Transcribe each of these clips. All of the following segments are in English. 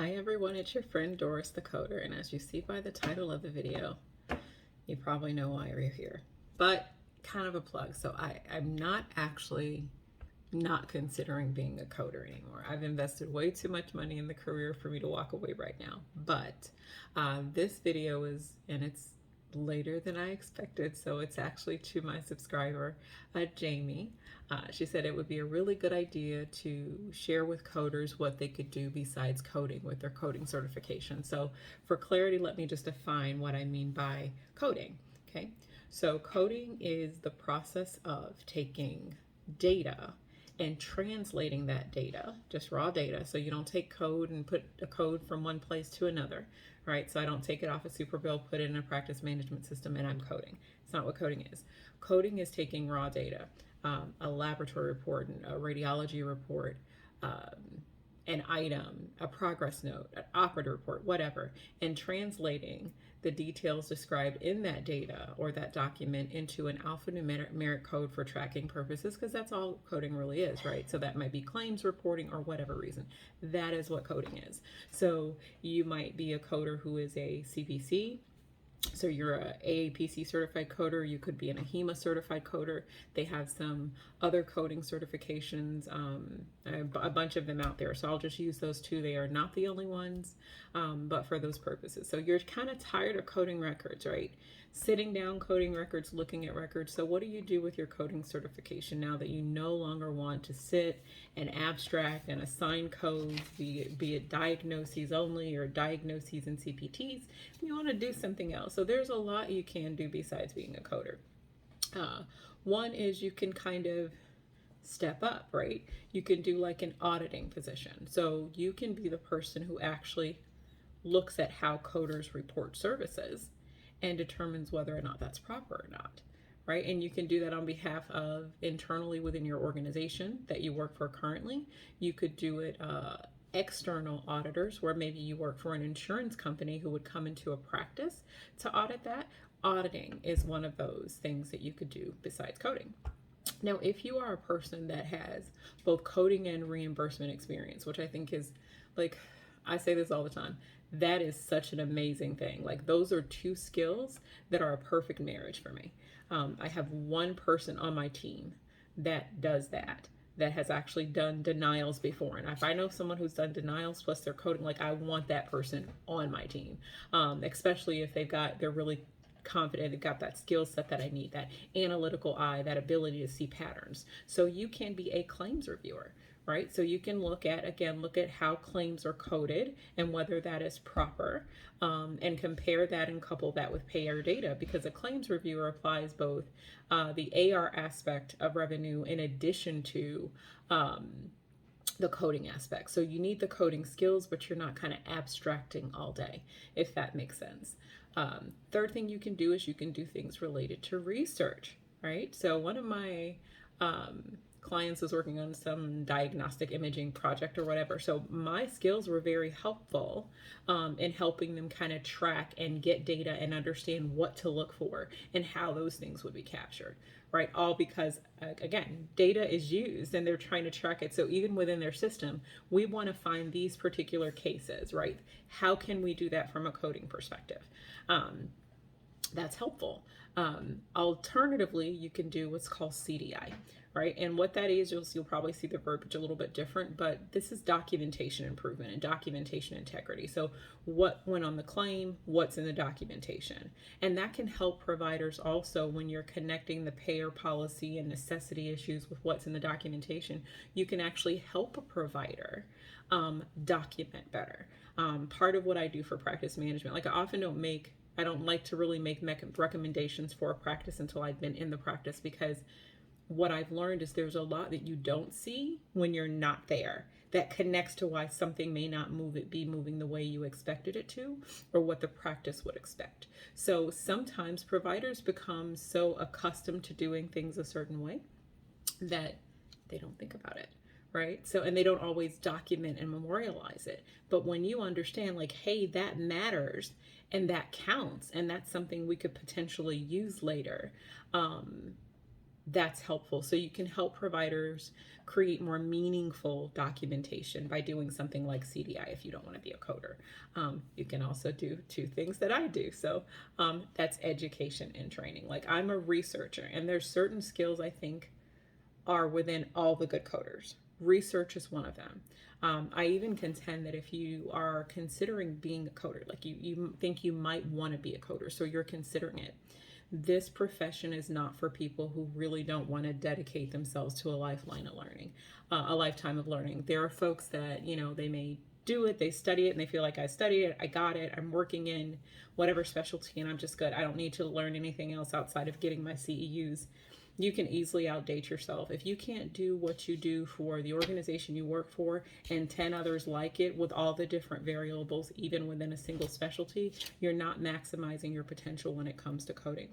Hi everyone, it's your friend Doris the Coder, and as you see by the title of the video, you probably know why you're here. But kind of a plug, so I'm not actually not considering being a coder anymore. I've invested way too much money in the career for me to walk away right now. But this video is, and it's later than I expected, so it's actually to my subscriber, Jamie. She said it would be a really good idea to share with coders what they could do besides coding with their coding certification. So for clarity, let me just define what I mean by coding. Okay, so coding is the process of taking data and translating that data, just raw data. So you don't take code and put a code from one place to another, right? So I don't take it off of Superbill, put it in a practice management system, and I'm coding. It's not what coding is. Coding is taking raw data, a laboratory report, a radiology report, an item, a progress note, an operative report, whatever, and translating the details described in that data or that document into an alphanumeric code for tracking purposes, because that's all coding really is, right? So that might be claims reporting or whatever reason. That is what coding is. So you might be a coder who is a CPC. So you're a AAPC certified coder. You could be an AHEMA certified coder. They have some other coding certifications, a bunch of them out there. So I'll just use those two. They are not the only ones, but for those purposes. So you're kind of tired of coding records, right? Sitting down, coding records, looking at records. So what do you do with your coding certification now that you no longer want to sit and abstract and assign codes, be it diagnoses only or diagnoses and CPTs? You want to do something else. So there's a lot you can do besides being a coder. One is you can kind of step up, right? You can do like an auditing position. So you can be the person who actually looks at how coders report services and determines whether or not that's proper or not, right? And you can do that on behalf of internally within your organization that you work for currently. You could do it external auditors, where maybe you work for an insurance company who would come into a practice to audit that. Auditing is one of those things that you could do besides coding. Now, if you are a person that has both coding and reimbursement experience, which I think is, like, I say this all the time, that is such an amazing thing. Like, those are two skills that are a perfect marriage for me. I have one person on my team that does that has actually done denials before. And if I know someone who's done denials plus they're coding, like, I want that person on my team, especially if they're really confident and got that skill set that I need, that analytical eye, that ability to see patterns. So you can be a claims reviewer, right? So you can look at how claims are coded and whether that is proper, and compare that and couple that with payer data, because a claims reviewer applies both the AR aspect of revenue in addition to the coding aspect. So you need the coding skills, but you're not kind of abstracting all day, if that makes sense. Third thing you can do is you can do things related to research, right? So one of my clients was working on some diagnostic imaging project or whatever. So my skills were very helpful in helping them kind of track and get data and understand what to look for and how those things would be captured, right? All because, again, data is used and they're trying to track it. So even within their system, we want to find these particular cases, right? How can we do that from a coding perspective? That's helpful. Alternatively, you can do what's called CDI, right? And what that is, you'll probably see the verbiage a little bit different, but this is documentation improvement and documentation integrity. So what went on the claim, what's in the documentation. And that can help providers also when you're connecting the payer policy and necessity issues with what's in the documentation. You can actually help a provider document better. Part of what I do for practice management, like I don't like to really make recommendations for a practice until I've been in the practice, because what I've learned is there's a lot that you don't see when you're not there that connects to why something may not be moving the way you expected it to, or what the practice would expect. So sometimes providers become so accustomed to doing things a certain way that they don't think about it, right? So, and they don't always document and memorialize it. But when you understand, like, hey, that matters and that counts, and that's something we could potentially use later, that's helpful. So you can help providers create more meaningful documentation by doing something like CDI if you don't want to be a coder. You can also do two things that I do. So that's education and training. Like, I'm a researcher, and there's certain skills I think are within all the good coders. Research is one of them. I even contend that if you are considering being a coder, like you think you might want to be a coder, so you're considering it, this profession is not for people who really don't want to dedicate themselves to a lifeline of learning, a lifetime of learning. There are folks that, you know, they may do it, they study it, and they feel like, I studied it, I got it, I'm working in whatever specialty, and I'm just good. I don't need to learn anything else outside of getting my CEUs. You can easily outdate yourself. If you can't do what you do for the organization you work for and 10 others like it with all the different variables, even within a single specialty, you're not maximizing your potential when it comes to coding.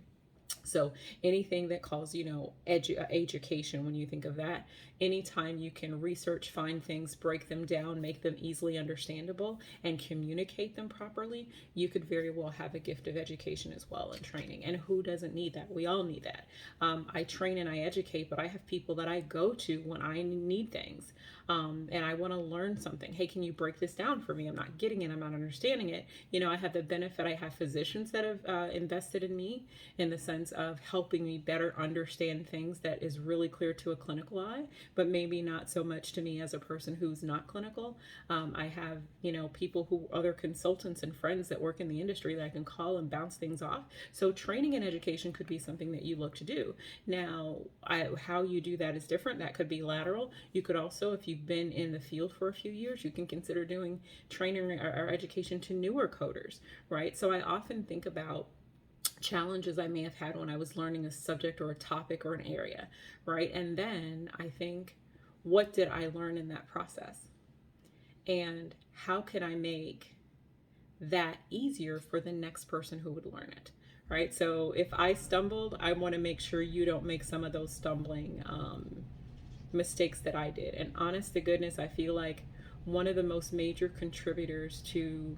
So anything that calls, you know, education, when you think of that, anytime you can research, find things, break them down, make them easily understandable, and communicate them properly, you could very well have a gift of education as well and training. And who doesn't need that? We all need that. I train and I educate, but I have people that I go to when I need things. And I want to learn something. Hey, can you break this down for me? I'm not getting it. I'm not understanding it. You know, I have the benefit, I have physicians that have invested in me in the sense of helping me better understand things that is really clear to a clinical eye, but maybe not so much to me as a person who's not clinical. I have, you know, people who, other consultants and friends that work in the industry that I can call and bounce things off. So training and education could be something that you look to do. Now, how you do that is different. That could be lateral. You could also, if you've been in the field for a few years, you can consider doing training or education to newer coders, right? So I often think about challenges I may have had when I was learning a subject or a topic or an area, right? And then I think, what did I learn in that process? And how can I make that easier for the next person who would learn it, right? So if I stumbled, I want to make sure you don't make some of those stumbling mistakes that I did. And honest to goodness, I feel like one of the most major contributors to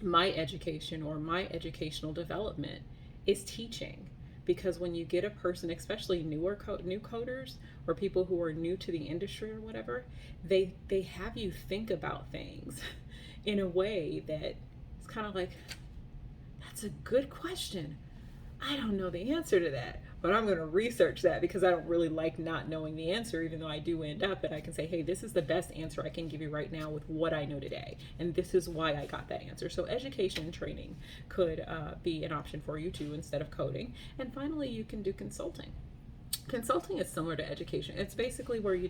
my education or my educational development is teaching. Because when you get a person, especially new coders or people who are new to the industry or whatever, they have you think about things in a way that it's kind of like, that's a good question. I don't know the answer to that, but I'm going to research that because I don't really like not knowing the answer, even though I do end up, and I can say, hey, this is the best answer I can give you right now with what I know today, and this is why I got that answer. So education and training could be an option for you too, instead of coding. And finally, you can do consulting. Consulting is similar to education. It's basically where you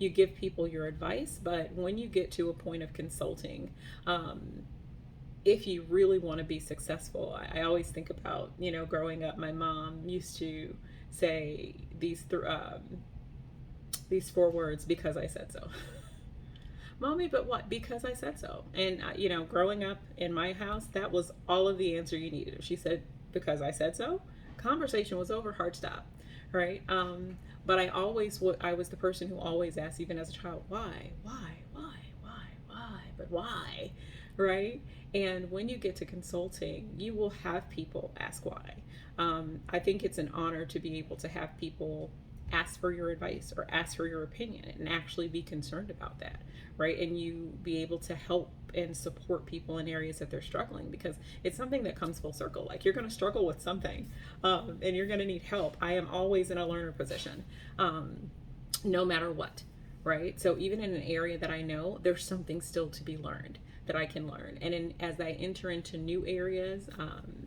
give people your advice, but when you get to a point of consulting, if you really want to be successful, I always think about, you know, growing up, my mom used to say these 4 words, because I said so. Mommy, but what? Because I said so. And, you know, growing up in my house, that was all of the answer you needed. If she said, because I said so, conversation was over, hard stop, right? But I was the person who always asked, even as a child, why, but why, right? And when you get to consulting, you will have people ask why. I think it's an honor to be able to have people ask for your advice or ask for your opinion and actually be concerned about that, right? And you be able to help and support people in areas that they're struggling, because it's something that comes full circle. Like, you're going to struggle with something and you're going to need help. I am always in a learner position, no matter what, right? So even in an area that I know, there's something still to be learned that I can learn. And as I enter into new areas,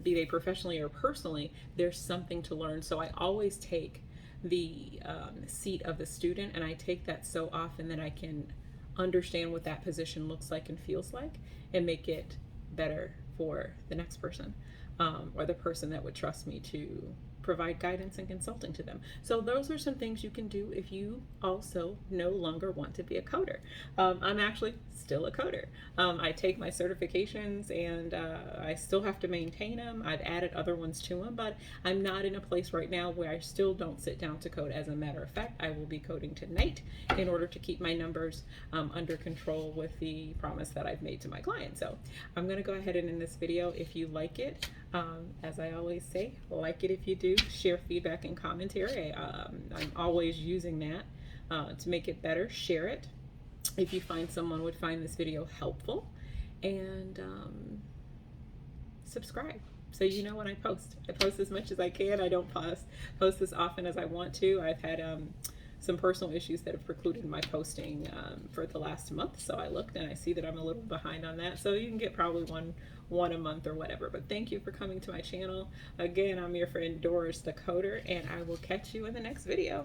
be they professionally or personally, there's something to learn. So I always take the seat of the student, and I take that so often that I can understand what that position looks like and feels like and make it better for the next person, or the person that would trust me to provide guidance and consulting to them. So those are some things you can do if you also no longer want to be a coder. I'm actually still a coder. I take my certifications and I still have to maintain them. I've added other ones to them, but I'm not in a place right now where I still don't sit down to code. As a matter of fact, I will be coding tonight in order to keep my numbers under control with the promise that I've made to my client. So I'm going to go ahead and end this video. If you like it, as I always say, like it if you do, review, share feedback and commentary. I'm always using that to make it better. Share it if you find someone would find this video helpful, and subscribe so you know when I post. I post as much as I can. I don't post as often as I want to. I've had some personal issues that have precluded my posting for the last month, so I looked and I see that I'm a little behind on that. So you can get probably one a month or whatever. But thank you for coming to my channel. Again, I'm your friend Doris the Coder, and I will catch you in the next video.